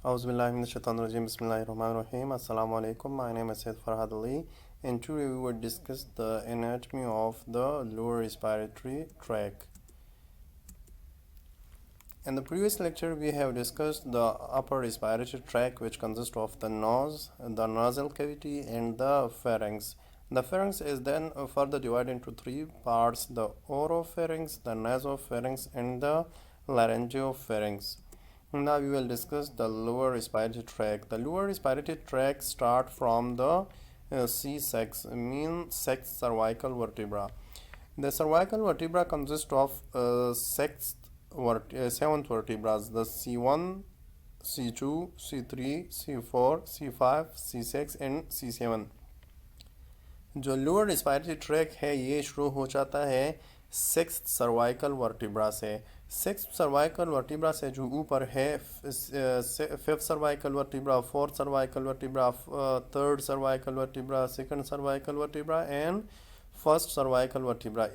Auzubillahiminash-shaytanir-rajim. Bismillahir-rahmanir-rahim. Assalamu alaikum. My name is Said Farhad Ali, and today we will discuss the anatomy of the lower respiratory tract. In the previous lecture, we have discussed the upper respiratory tract, which consists of the nose, the nasal cavity, and the pharynx. The pharynx is then further divided into three parts: the oropharynx, the nasopharynx, and the laryngopharynx. Now we will discuss the lower respiratory tract. The lower respiratory tract start from the C6, mean sixth cervical vertebra. The cervical vertebra consists of seventh vertebrae: the C1, C2, C3, C4, C5, C6 and C7. जो lower respiratory track है ये शुरू हो जाता है sixth cervical vertebra से। Sixth cervical vertebra से जो ऊपर है fifth cervical vertebra, fourth cervical vertebra, third cervical vertebra, second cervical vertebra and first cervical vertebra,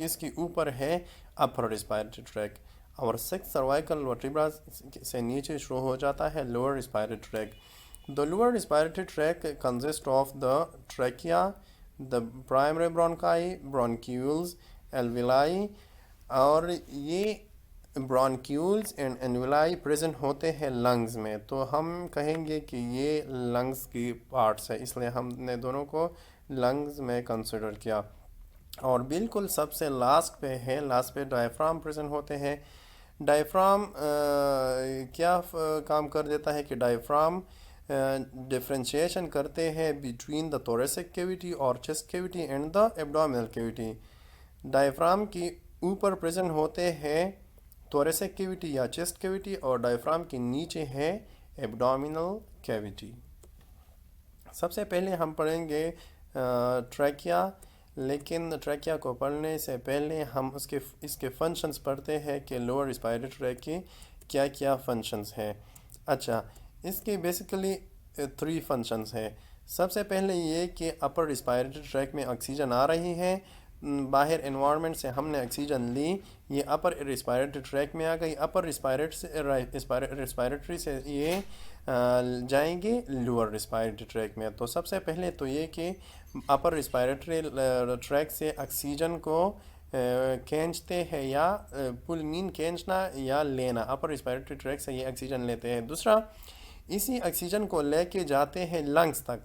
इसके ऊपर है अपर रिस्पायरेटरी ट्रैक। और सिक्स्थ सर्वाइकल वर्टिब्रा से नीचे शुरू हो जाता है lower respiratory track. The lower respiratory tract consists of the trachea, the primary bronchi, bronchioles, alveoli, और ये bronchioles and alveoli present होते हैं lungs में। तो हम कहेंगे कि ये lungs की parts है, इसलिए हमने दोनों को lungs में consider किया। और बिल्कुल सबसे लास्ट पे है, लास्ट पे डायफ्राम प्रेजेंट होते हैं। डायफ्राम क्या काम कर देता है कि डायफ्राम डिफ्रेंशिएशन करते हैं बिटवीन द थोरेसिक कैविटी और chest cavity and the abdominal cavity. Diaphragm की ऊपर प्रेजेंट होते हैं थोरेसिक कैविटी या चेस्ट कैविटी और डायफ्राम के नीचे है एब्डोमिनल कैविटी। सबसे पहले हम पढ़ेंगे ट्रैकिया, लेकिन ट्रैकिया को पढ़ने से पहले हम इसके फंक्शंस पढ़ते हैं कि लोअर रिस्पायरेटरी ट्रैक की क्या क्या फंक्शंस हैं। अच्छा, इसके बेसिकली थ्री फंक्शंस हैं। सबसे पहले ये कि अपर रिस्पायरेटरी ट्रैक में ऑक्सीजन आ रही है, बाहर एनवायरनमेंट से हमने ऑक्सीजन ली, ये अपर रिस्पायरेटरी ट्रैक में आ गई। अपर रिस्पायरेटरी से ये जाएंगे लोअर रिस्पायरेटरी ट्रैक में। तो सबसे पहले तो ये कि अपर रिस्पायरेटरी ट्रैक से ऑक्सीजन को खींचते हैं या पुल मीन खींचना या लेना, अपर रिस्पायरेटरी ट्रैक से ये ऑक्सीजन लेते हैं। दूसरा, इसी ऑक्सीजन को लेके जाते हैं लंग्स तक,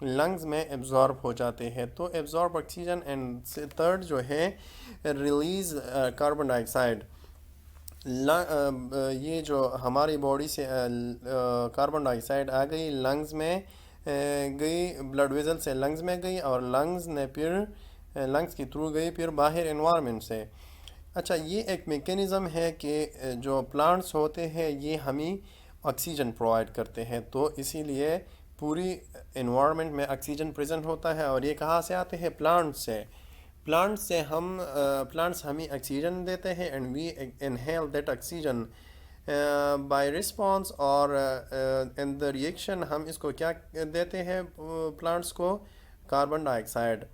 लंग्स में एब्जॉर्ब हो जाते हैं। तो एब्जॉर्ब ऑक्सीजन एंड थर्ड जो है रिलीज कार्बन डाइऑक्साइड। ये जो हमारी बॉडी से कार्बन डाइऑक्साइड आ गई लंग्स में गई, ब्लड वेजल से लंग्स में गई और लंग्स ने फिर लंग्स के थ्रू गई फिर बाहर एनवायरनमेंट से। अच्छा, ये एक मेकेनिज़म है कि जो प्लांट्स होते हैं ये हमें ऑक्सीजन प्रोवाइड करते हैं, तो इसीलिए पूरी एनवायरनमेंट में ऑक्सीजन प्रेजेंट होता है। और ये कहाँ से आते हैं? प्लांट्स से। प्लांट्स हमें ऑक्सीजन देते हैं and we inhale that oxygen by response, और इन द रिएक्शन हम इसको क्या देते हैं प्लांट्स को? Carbon dioxide.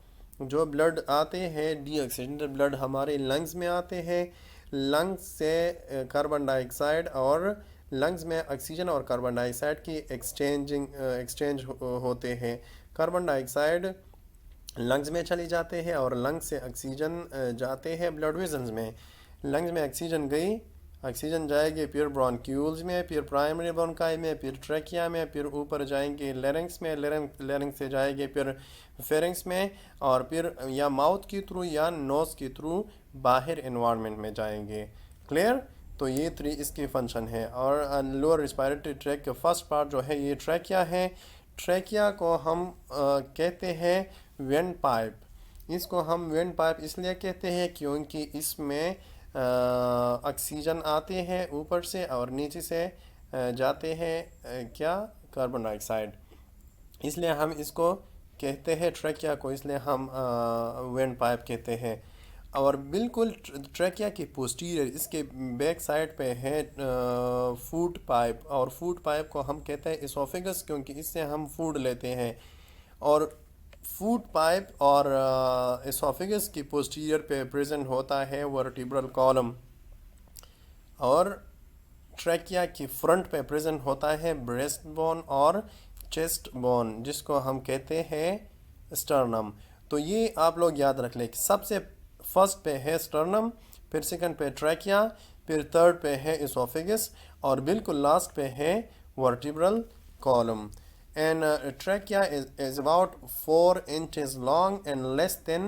जो ब्लड आते हैं डीऑक्सीजनेटेड ब्लड हमारे लंग्स में आते हैं, लंग्स से कार्बन डाइऑक्साइड और लंग्स में ऑक्सीजन और कार्बन डाइऑक्साइड की एक्सचेंज होते हैं। कार्बन डाइऑक्साइड लंग्स में चली जाते हैं और लंग्स से ऑक्सीजन जाते हैं ब्लड वेसल्स में। लंग्स में ऑक्सीजन गई, ऑक्सीजन जाएगी फिर ब्रोंक्यूल्स में, फिर प्राइमरी ब्रोंकाई में, फिर ट्रैकिया में, फिर ऊपर जाएंगे लेरिंग्स में, लेरिंग्स से जाएंगे फिर फेरिंग्स में, और फिर या माउथ के थ्रू या नोज़ के थ्रू बाहर एनवायरनमेंट में जाएंगे। क्लियर? तो ये थ्री इसके फंक्शन है। और लोअर रिस्पायरेटरी ट्रैक का फर्स्ट पार्ट जो है ये ट्रैकिया है। ट्रैकिया को हम कहते हैं वेंट पाइप। इसको हम वेंट पाइप इसलिए कहते हैं क्योंकि इसमें ऑक्सीजन आते हैं ऊपर से और नीचे से जाते हैं क्या? Carbon dioxide. इसलिए हम इसको कहते हैं ट्रैकिया को, इसलिए हम वेंट पाइप कहते हैं। और बिल्कुल ट्रैकिया की पोस्टीरियर इसके बैक साइड पे है फूड पाइप, और फूड पाइप को हम कहते हैं इसोफेगस क्योंकि इससे हम फूड लेते हैं। और फूड पाइप और इसोफेगस की पोस्टीरियर पे प्रेजेंट होता है वर्टिब्रल कॉलम। और ट्रैकिया की फ्रंट पे प्रेजेंट होता है ब्रेस्ट बोन और चेस्ट बोन, जिसको हम कहते हैं स्टर्नम। तो ये आप लोग याद रख लें कि सबसे फर्स्ट पे है स्टर्नम, फिर सेकंड पे ट्रैकिया, फिर थर्ड पे है इसोफेगस, और बिल्कुल लास्ट पे है vertebral column. And trachea is about 4 inches long and less than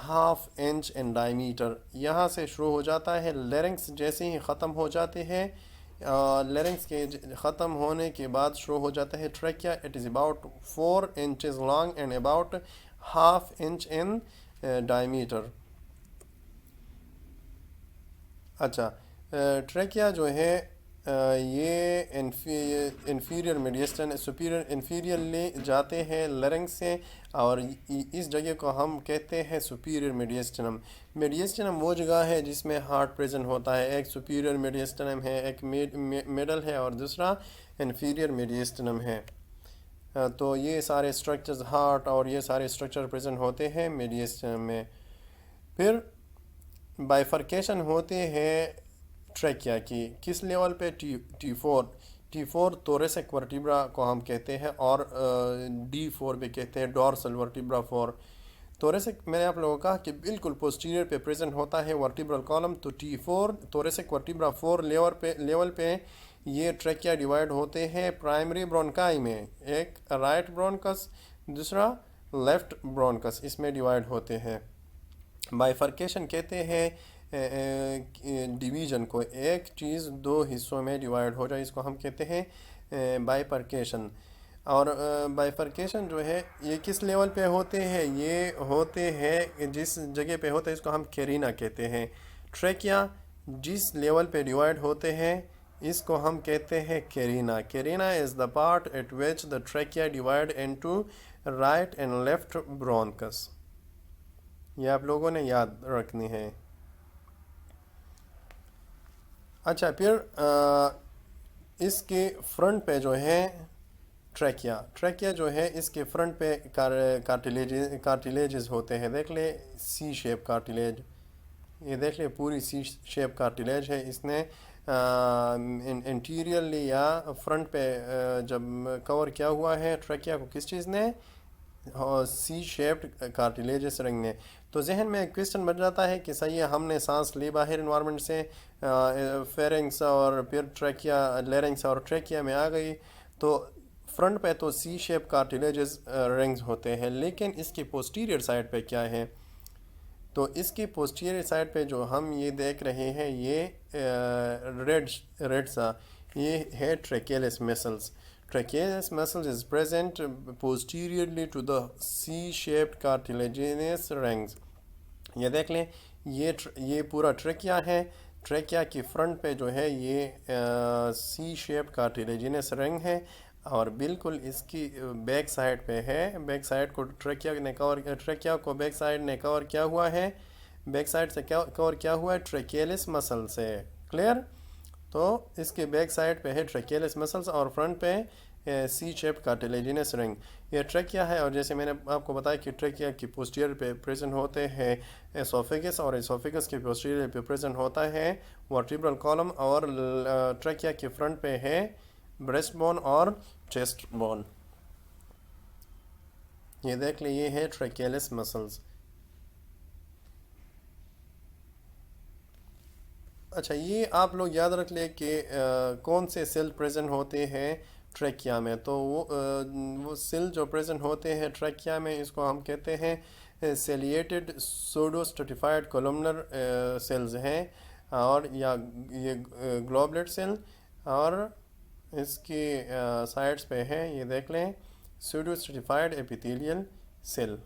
half inch in diameter। यहाँ से शुरू हो जाता है, लेरिंग्स जैसे ही ख़त्म हो जाते हैं, लेरिंग्स के ख़त्म होने के बाद शुरू हो जाता है trachea. It is about 4 inches long and about half inch in diameter। अच्छा, ट्रैकिया जो है ये इंफीरियर मीडियस्टन सुपीरियर इंफीरियरली जाते हैं लेरिंग्स से, और इस जगह को हम कहते हैं सुपीरियर मीडियस्टनम। मीडियस्टनम वो जगह है जिसमें हार्ट प्रेजेंट होता है। एक सुपीरियर मीडियस्टनम है, एक मिडल है, और दूसरा इंफीरियर मीडियस्टनम है। तो ये सारे स्ट्रक्चर्स हार्ट और ये सारे स्ट्रक्चर प्रेजेंट होते हैं मीडियस्टनम में। फिर बाइफर्केशन होते हैं ट्रैकिया की किस लेवल पे? टी फोर थोरेसिक वर्टिब्रा को हम कहते हैं, और डी4 भी कहते हैं डोर्सल वर्टिब्रा 4। थोरेसिक मैंने आप लोगों को कहा कि बिल्कुल पोस्टीरियर पे प्रेजेंट होता है वर्टिब्रल कॉलम। तो टी4 थोरेसिक वर्टिब्रा 4 लेवल पे ये ट्रैकिया डिवाइड होते हैं प्राइमरी ब्रोंकाई में, एक राइट ब्रोंकस, दूसरा लेफ्ट ब्रोंकस, इसमें डिवाइड होते हैं। बाइफर्केशन कहते हैं डिवीज़न को, एक चीज़ दो हिस्सों में डिवाइड हो जाए, इसको हम कहते हैं बाइफर्केशन। और बाइफर्केशन जो है ये किस लेवल पे होते हैं? ये होते हैं जिस जगह पे होते हैं इसको हम कैरिना कहते हैं। ट्रैकिया जिस लेवल पे डिवाइड होते हैं इसको हम कहते हैं carina. Carina is the part eight which the trachea divide into right and left bronchus. ये आप लोगों ने याद रखनी है। अच्छा, फिर इसके फ्रंट पे जो है ट्रैकिया जो है इसके फ्रंट पे कार्टिलेजेस होते हैं। देख ले सी शेप कार्टिलेज, ये देख ले पूरी सी शेप कार्टिलेज है। इसने इंटीरियरली या फ्रंट पे जब कवर किया हुआ है ट्रैकिया को किस चीज़ ने? सी शेप्ड कार्टिलेजस रिंग ने। तो जहन में एक क्वेश्चन बन जाता है कि सही है, हमने सांस ली बाहर इन्वायरमेंट से, फेरिंग्स और फिर ट्रैकिया, लेरिंग्स और ट्रैकिया में आ गई, तो फ्रंट पे तो सी शेप कार्टिलेजस रिंग्स होते हैं, लेकिन इसकी पोस्टीरियर साइड पे क्या है? तो इसकी पोस्टीरियर साइड पे जो हम ये देख रहे हैं ये रेड सा, ये है ट्रैकियलिस muscles. Tracheus muscle is present posteriorly to the C-shaped cartilaginous rings। ये देख लें, ये पूरा ट्रैकिया है। ट्रैकिया की फ्रंट पे जो है ये सी शेप्ड कार्टिलेजिनस रिंग है, और बिल्कुल इसकी बैक साइड पे है। बैक साइड को ट्रैकिया को बैक साइड ने कवर किया हुआ है। बैक साइड से क्या कवर किया हुआ है? ट्रैकियलिस मसल से। क्लियर? तो इसके बैक साइड पे है ट्रैकियलिस मसल्स और फ्रंट पे सी शेप कार्टिलेजिनस रिंग। ये ट्रैकिया है, और जैसे मैंने आपको बताया कि ट्रैकिया की पोस्टीरियर पे प्रेजेंट होते हैं एसोफेगस, और एसोफेगस के पोस्टीरियर पे प्रेजेंट होता है वर्टिब्रल कॉलम, और ट्रैकिया के फ्रंट पे है ब्रेस्ट बोन और चेस्ट बोन। ये देख लीजिए, ये है ट्रैकियलिस मसल्स। अच्छा, ये आप लोग याद रख ले कि कौन से सेल प्रेजेंट होते हैं ट्रैकिया में। तो वो सेल जो प्रेजेंट होते हैं ट्रैकिया में इसको हम कहते हैं सेलिएटेड सूडो स्ट्रेटिफाइड कोलुमनर सेल्स हैं, और या ये ग्लोबुलेट सेल, और इसके साइड्स पे है ये देख लें सूडो स्ट्रेटिफाइड एपिथेलियल सेल।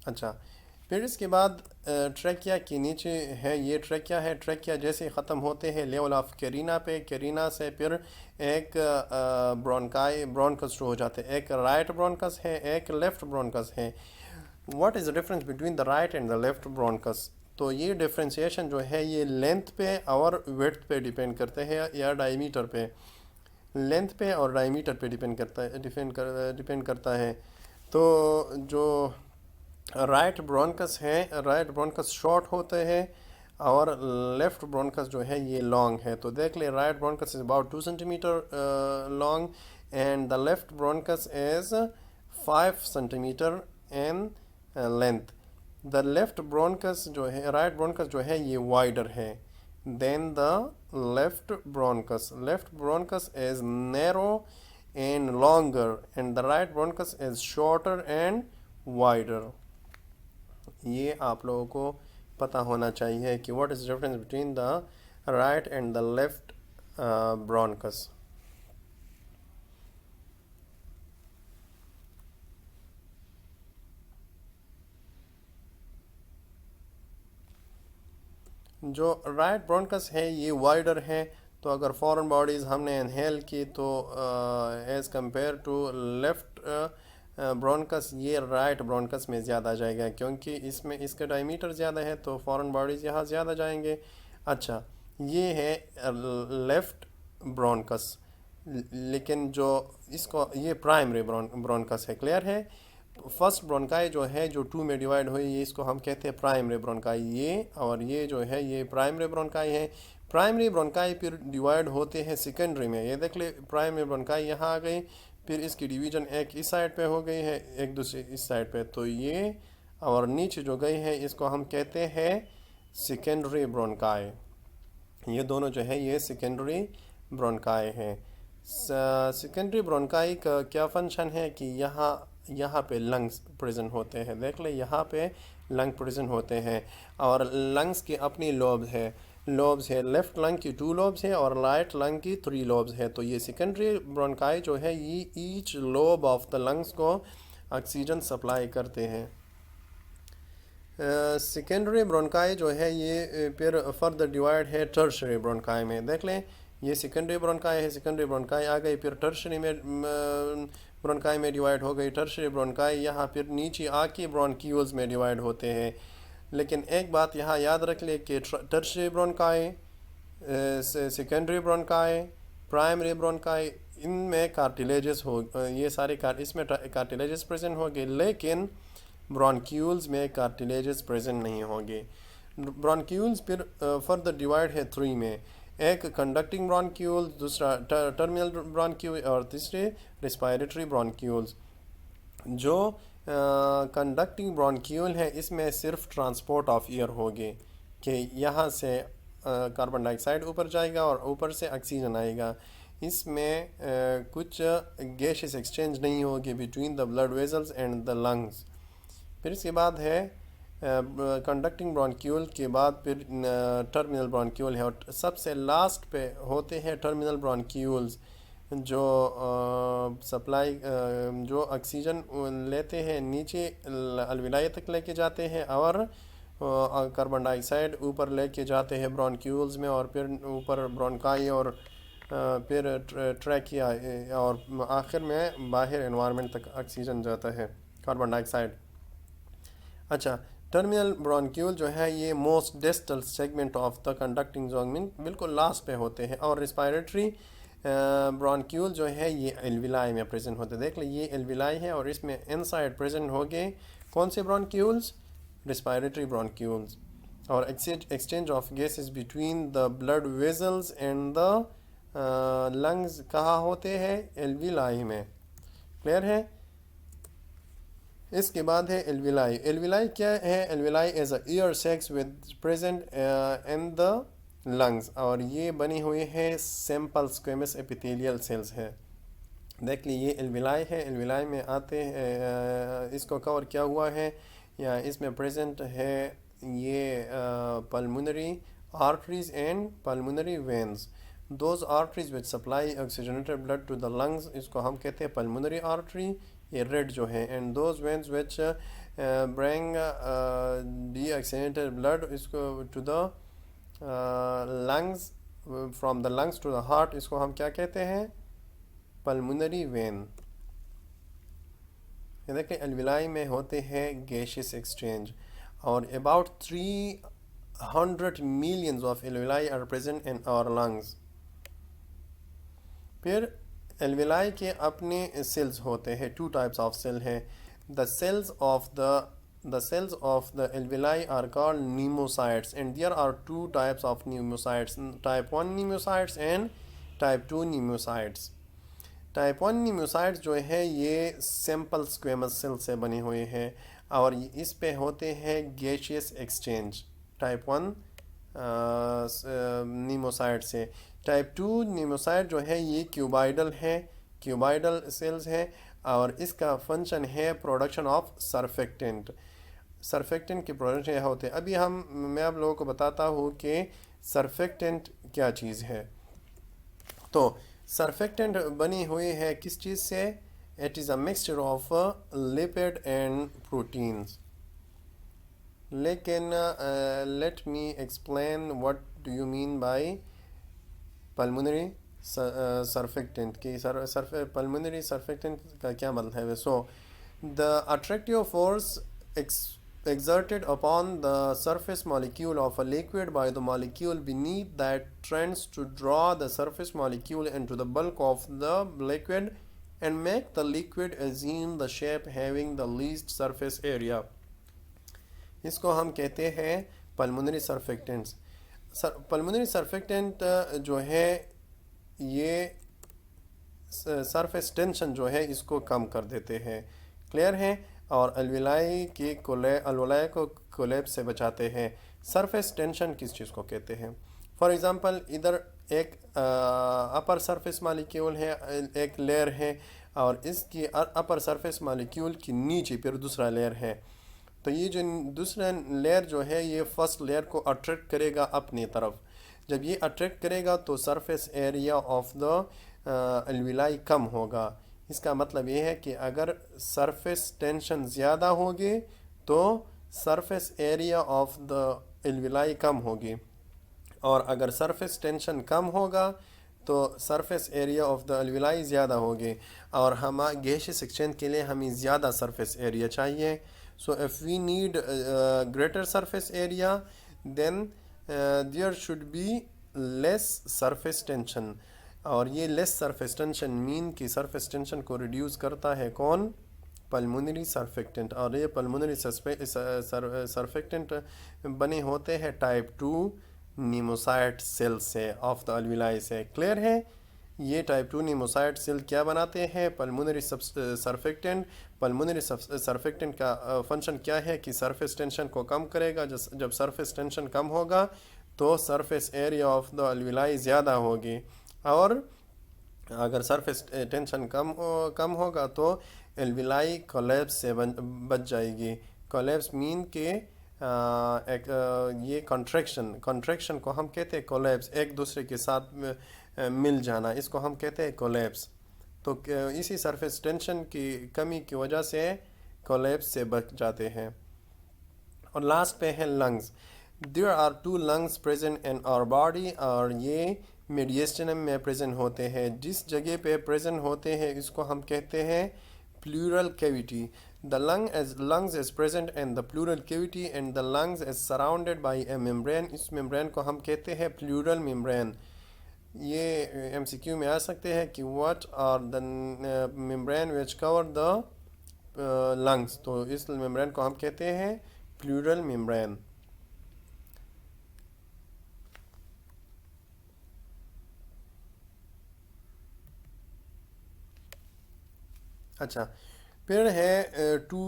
अच्छा, फिर इसके बाद ट्रैकिया के नीचे है ये ट्रैकिया है। ट्रैकिया जैसे ख़त्म होते हैं लेवल ऑफ कैरिना पे, कैरिना से फिर एक ब्रोंकस शुरू हो जाते हैं। एक राइट ब्रोंकस है, एक लेफ़्ट ब्रोंकस है। What is the difference between the right and the left bronchus? तो ये डिफ्रेंशिएशन जो है ये लेंथ पे और विड्थ पे डिपेंड करते हैं, या डायमीटर पे। लेंथ पे और डायमीटर पे डिपेंड करता है। तो जो राइट ब्रोनकस है, राइट ब्रोनकस शॉर्ट होते हैं और लेफ्ट ब्रोनकस जो है ये लॉन्ग है। तो देख ले, right bronchus is about 2 centimetre long and the left bronchus is 5 centimetre in length. The left bronchus जो है, राइट ब्रोनकस जो है ये वाइडर है than the left bronchus. Left bronchus is narrow and longer and the right bronchus is shorter and wider. ये आप लोगों को पता होना चाहिए कि what is difference between the right and the left bronchus. जो राइट ब्रोनकस है ये वाइडर है। तो अगर फॉरेन बॉडीज़ हमने इनहेल की तो एज़ कंपेयर टू लेफ्ट ब्रोनकस ये राइट ब्रोनकस में ज़्यादा जाएगा, क्योंकि इसमें इसका डायमीटर ज़्यादा है तो फॉरेन बॉडीज़ यहाँ ज़्यादा जाएंगे। अच्छा, ये है लेफ्ट ब्रोनकस, लेकिन जो इसको ये प्राइमरी ब्रोनकस है। क्लियर है? फर्स्ट ब्रोनकाई जो है जो टू में डिवाइड हुई, ये इसको हम कहते हैं प्राइमरी ब्रोनकाई। ये और ये जो है ये प्राइमरी ब्रोनकाई है। प्राइमरी ब्रोनकाई फिर डिवाइड होते हैं सेकेंडरी में। ये देख ले, प्राइमरी ब्रोनकाई यहाँ आ गई, फिर इसकी डिवीजन एक इस साइड पे हो गई है, एक दूसरी इस साइड पे। तो ये और नीचे जो गई है इसको हम कहते हैं सेकेंडरी ब्रोनकाई। ये दोनों जो है ये सेकेंडरी ब्रोनकाई है। सेकेंडरी ब्रोनकाई का क्या फंक्शन है कि यहाँ यहाँ पे लंग्स प्रेजेंट होते हैं। देख ले, यहाँ पे लंग प्रेजेंट होते हैं और लंग्स की अपनी लोब्स है। लेफ्ट लंग की 2 लोब्स है और राइट लंग की 3 लोब्स है। तो ये सेकेंडरी ब्रोनकाई जो है ये each lobe of the lungs को ऑक्सीजन सप्लाई करते हैं। सेकेंडरी ब्रोनकाई जो है ये फिर फर्दर डिवाइड है टर्शरी ब्रोनकाई में। देख लें, ये सेकेंडरी ब्रोनकाई है, सेकेंडरी ब्रोनकाई आ गई, फिर टर्शरी में ब्रोनकाई में डिवाइड हो गई। टर्शरी ब्रोनकाई यहाँ फिर नीचे आके ब्रोनक्यूल्स में डिवाइड होते हैं। लेकिन एक बात यहाँ याद रख ले कि tertiary bronchi, secondary bronchi, primary bronchi, इनमें कार्टिलेजेस हो, ये सारे इसमें कार्टिलेजेस प्रेजेंट होंगे, लेकिन ब्रोनक्यूल्स में कार्टिलेजेस प्रेजेंट नहीं होंगे। ब्रोनक्यूल्स फिर फर्दर डिवाइड है 3 में, एक कंडक्टिंग ब्रोनक्यूल, दूसरा टर्मिनल ब्रोनक्यूल और तीसरे रिस्पायरेटरी ब्रोनक्यूल्स। जो कंडक्टिंग ब्रोनक्यूल है इसमें सिर्फ ट्रांसपोर्ट ऑफ एयर होगी कि यहाँ से कार्बन डाइऑक्साइड ऊपर जाएगा और ऊपर से ऑक्सीजन आएगा। इसमें कुछ गैसेस एक्सचेंज नहीं होगी between the blood vessels and the lungs. फिर इसके बाद है कंडक्टिंग ब्रोनक्यूल के बाद फिर टर्मिनल ब्रोनक्यूल है और सबसे लास्ट पे होते हैं टर्मिनल ब्रोनक्यूल्स जो सप्लाई जो ऑक्सीजन लेते हैं नीचे अलविलाई तक लेके जाते हैं और कार्बन डाइऑक्साइड ऊपर लेके जाते हैं ब्रोनक्यूल्स में और फिर ऊपर ब्रोनकाई और फिर ट्रैकिया और आखिर में बाहर एनवायरनमेंट तक ऑक्सीजन जाता है, कार्बन डाइऑक्साइड। अच्छा, टर्मिनल ब्रोनक्यूल जो है ये most distal segment of the conducting zone बिल्कुल लास्ट पे होते हैं और रिस्पायरेटरी ब्रोनक्यूल जो है ये एल्विलाई में प्रेजेंट होते हैं। देख ली, ये एल्विलाई है और इसमें इनसाइड प्रेजेंट हो गए कौन से ब्रोनक्यूल्स? रिस्पायरेटरी ब्रोनक्यूल्स। और exchange of gases between the blood vessels and the lungs कहाँ होते हैं? एल्विलाई में। क्लियर है? इसके बाद है एल्विलाई। एल्विलाई क्या है? Alveoli as a air sacs with present in the lungs और ये बनी हुई है सिंपल स्क्वेमस एपिथेलियल सेल्स है। देख ली, ये एल्विलाई है, एल्विलाई में आते हैं, इसको कवर किया हुआ है या इसमें प्रेजेंट है ये pulmonary arteries and pulmonary veins. Those arteries which supply oxygenated blood to the lungs, इसको हम कहते हैं पल्मोनरी आर्टरी, ये रेड जो है, and those veins which bring deoxygenated blood इसको to the lungs, from the lungs to the heart, इसको हम क्या कहते हैं? Pulmonary vein. ये देखें, एल्विलाई में होते हैं गैसियस एक्सचेंज और about 300 millions of alveoli are present in our lungs. फिर एल्विलाई के अपने सेल्स होते हैं, 2 टाइप्स ऑफ सेल हैं। The cells of the the cells of the alveoli are called pneumocytes, and there are two types of pneumocytes, type 1 pneumocytes and type 2 pneumocytes. Type 1 pneumocytes जो है ये simple squamous cell से बने हुए हैं और इस पे होते हैं गैसियस एक्सचेंज टाइप 1 न्यूमोसाइट से। टाइप 2 न्यूमोसाइट जो है ये क्यूबाइडल है, क्यूबाइडल सेल्स हैं और इसका फंक्शन है प्रोडक्शन ऑफ सरफेक्टेंट। सरफेक्टेंट के प्रोडक्शन यह होते हैं। अभी मैं आप लोगों को बताता हूँ कि सरफेक्टेंट क्या चीज़ है। तो सरफेक्टेंट बनी हुई है किस चीज़ से? It is a mixture of lipid and proteins. लेकिन let me explain what do you mean by pulmonary surfactant की पल्मोनरी सरफेक्टेंट का क्या मतलब है? So the attractive force exerted upon the surface molecule of a liquid by the molecule beneath that tends to draw the surface molecule into the bulk of the liquid and make the liquid assume the shape having the least surface area. इसको हम कहते हैं pulmonary surfactants. Pulmonary surfactant जो है ये surface tension जो है इसको कम कर देते हैं। क्लियर है? और अलवेलाई को कोलैप्स से बचाते हैं। सरफेस टेंशन किस चीज़ को कहते हैं? फॉर एग्ज़ाम्पल इधर एक अपर सरफेस मॉलिक्यूल है, एक लेयर है और इसकी अपर सरफेस मॉलिक्यूल की नीचे फिर दूसरा लेयर है। तो ये जो दूसरा लेयर जो है ये फर्स्ट लेयर को अट्रैक्ट करेगा अपनी तरफ। जब ये अट्रैक्ट करेगा तो सरफेस एरिया ऑफ द अलवेलाई कम होगा। इसका मतलब ये है कि अगर सरफेस टेंशन ज़्यादा होगी तो सरफेस एरिया ऑफ द अलवेलाई कम होगी और अगर सरफेस टेंशन कम होगा तो सरफेस एरिया ऑफ द अलवेलाई ज़्यादा होगी और हम गैसियस एक्सचेंज के लिए हमें ज़्यादा सरफेस एरिया चाहिए। So if we need greater surface area then there should be less surface tension और ये लेस सरफेस टेंशन मीन की सरफेस टेंशन को रिड्यूस करता है कौन? Pulmonary surfactant. और ये पल्मोनरी सरफेक्टेंट बने होते हैं टाइप 2 न्यूमोसाइट सेल से ऑफ द अलवेलाई से। क्लियर है? ये टाइप 2 न्यूमोसाइट सेल क्या बनाते हैं? Pulmonary surfactant. पल्मोनरी सरफेक्टेंट का फंक्शन क्या है कि सरफेस टेंशन को कम करेगा। जब सरफेस टेंशन कम होगा तो सरफेस एरिया ऑफ द अलवेलाई ज़्यादा होगी और अगर सरफेस टेंशन कम होगा तो अलवेलाई कोलैप्स से बच जाएगी। कोलैप्स मीन के ये कॉन्ट्रैक्शन को हम कहते हैं कोलैप्स, एक दूसरे के साथ मिल जाना, इसको हम कहते हैं कोलैप्स। तो इसी सरफेस टेंशन की कमी की वजह से कोलैप्स से बच जाते हैं। और लास्ट पे है lungs. There are 2 lungs present in our body और ये मेडिएस्टिनम में प्रेजेंट होते हैं। जिस जगह पे प्रेजेंट होते हैं इसको हम कहते हैं pleural cavity. The lungs is present in the pleural cavity and the lungs is surrounded by a membrane। इस मेम्ब्रेन को हम कहते हैं प्लूरल मेम्ब्रेन। ये MCQ में आ सकते हैं कि what are the membrane which cover the lungs। तो इस मेम्ब्रेन को हम कहते हैं प्लूरल मेम्ब्रेन। अच्छा, फिर है 2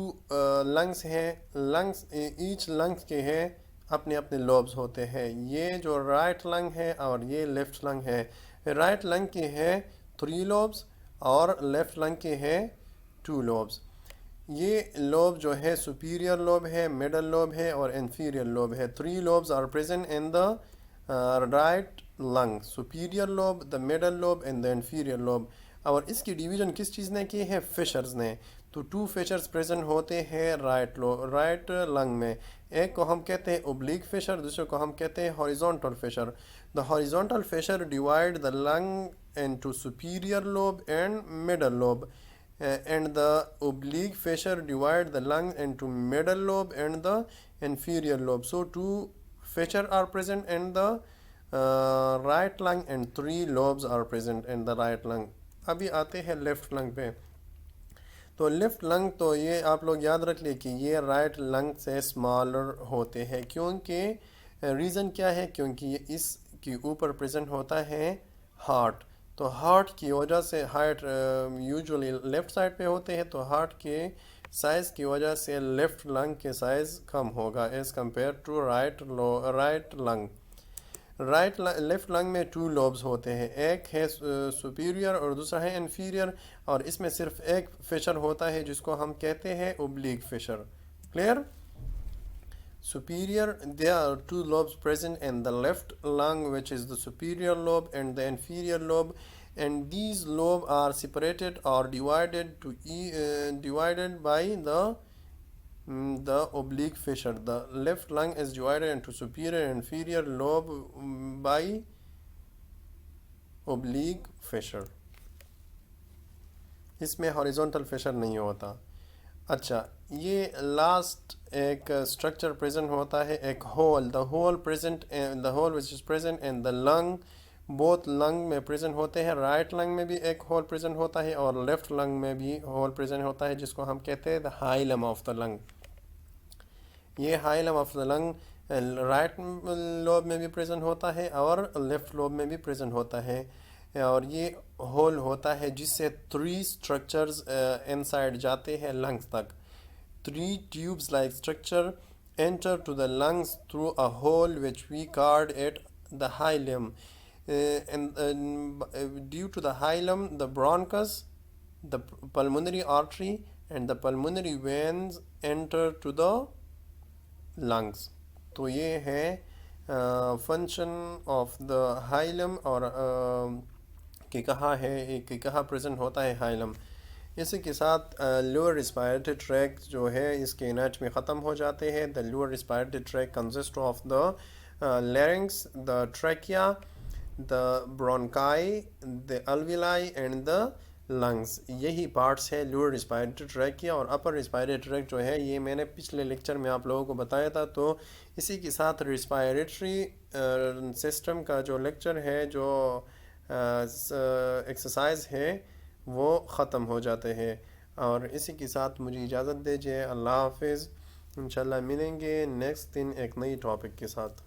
लंग्स हैं। लंग्स ईच लंग्स के हैं अपने अपने लोब्स होते हैं। ये जो राइट लंग है और ये लेफ़्ट लंग है। राइट लंग के हैं 3 लोब्स और लेफ़्ट लंग के हैं 2 लोब्स। ये लोब जो है सुपीरियर लोब है, मिडल लोब है और इंफीरियर लोब है। 3 lobes are present in the right lung, superior lobe, the middle lobe and the inferior lobe. और इसकी डिवीज़न किस चीज़ ने की है? फिशर्स ने। तो 2 फिशर्स प्रेजेंट होते हैं राइट लंग में। एक को हम कहते हैं ओब्लिक फिशर, दूसरे को हम कहते हैं horizontal fissure. The horizontal fissure divide the lung into superior lobe and middle lobe and the oblique fissure divide the lung into middle lobe and the inferior lobe. So 2 fissure are present in the right lung and 3 lobes are present in the right lung. अभी आते हैं left lung पे। तो left lung, तो ये आप लोग याद रख लें कि ये राइट लंग से स्मॉलर होते हैं, क्योंकि रीज़न क्या है, क्योंकि ये इसके ऊपर प्रेजेंट होता है हार्ट। तो हार्ट की वजह से, हार्ट यूजुअली लेफ़्ट साइड पे होते हैं, तो हार्ट के साइज़ की वजह से लेफ़्ट लंग के साइज़ कम होगा as compared to right lung. Left lung में टू लोब्स होते हैं, एक है सुपीरियर और दूसरा है इन्फीरियर, और इसमें सिर्फ एक फिशर होता है जिसको हम कहते हैं oblique fissure. Clear? Superior, there are two lobes present in the left lung, which is the superior lobe and the inferior lobe, and these lobes are separated or divided by the oblique fissure. The left lung is divided into superior and inferior lobe by oblique fissure. इसमें horizontal Fisher नहीं होता। अच्छा, ये last एक structure present होता है, एक hole, the hole which is present in the lung. Both lung में प्रेजेंट होते हैं, राइट लंग में भी एक होल प्रेजेंट होता है और लेफ्ट लंग में भी होल प्रेजेंट होता है, जिसको हम कहते हैं the hilum of the lung. ये hilum of the lung right lobe में भी प्रेजेंट होता है और लेफ्ट लोब में भी प्रेजेंट होता है, और ये होल होता है जिससे 3 स्ट्रक्चर्स इनसाइड जाते हैं लंग्स तक। 3 tubes like structure enter to the lungs through a hole which we called it the hilum. Due to the hilum, the bronchus, the pulmonary artery, and the pulmonary veins enter to the lungs. तो ये है function of the hilum, और कि कहाँ present होता है hilum. इसी के साथ लोअर रिस्पायरेटरी ट्रैक जो है इसके एनाटॉमी ख़त्म हो जाते हैं। The lower respiratory tract consist of the larynx, the trachea, the bronchi, the alveoli and the lungs. यही पार्ट्स है लोअर रिस्पायरेटरी ट्रैक की। और अपर रिस्पायरेटरी ट्रैक जो है ये मैंने पिछले लेक्चर में आप लोगों को बताया था। तो इसी के साथ रिस्पायरेटरी सिस्टम का जो लेक्चर है, जो एक्सरसाइज है, वो ख़त्म हो जाते हैं। और इसी के साथ मुझे इजाज़त दीजिए। अल्लाह हाफिज़। इंशाल्लाह मिलेंगे नेक्स्ट दिन एक नई टॉपिक के साथ।